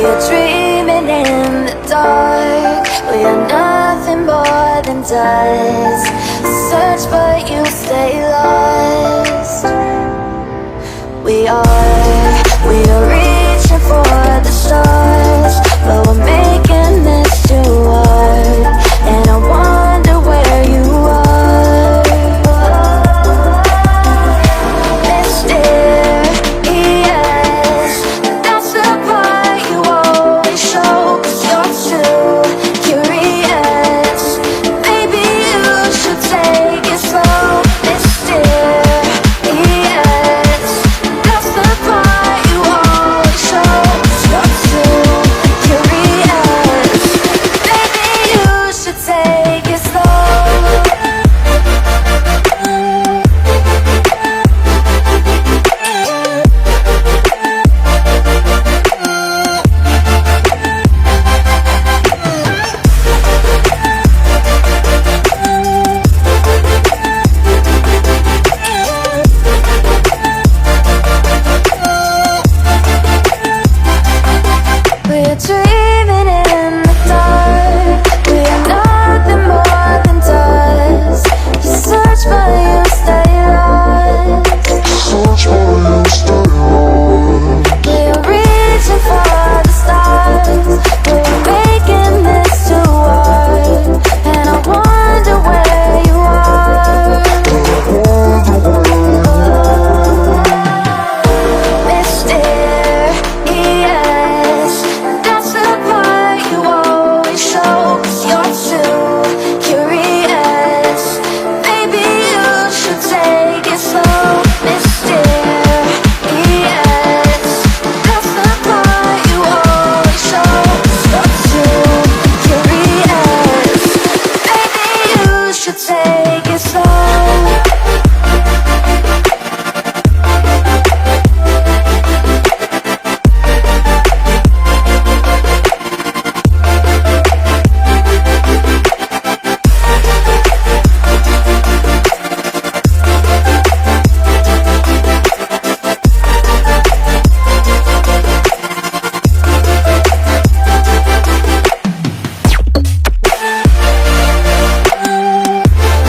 are dreaming in the dark. We are nothing more than dust. Search but you stay lost. We are reaching for the stars, but we're making this too hard. And I wonder where you are. Mysterious, that's the part you always show. 'Cause you're too curious. Maybe you should take it slow. Mysterious, that's the part you always show. 'Cause you're too curious. Maybe you should take it slow. We're dreaming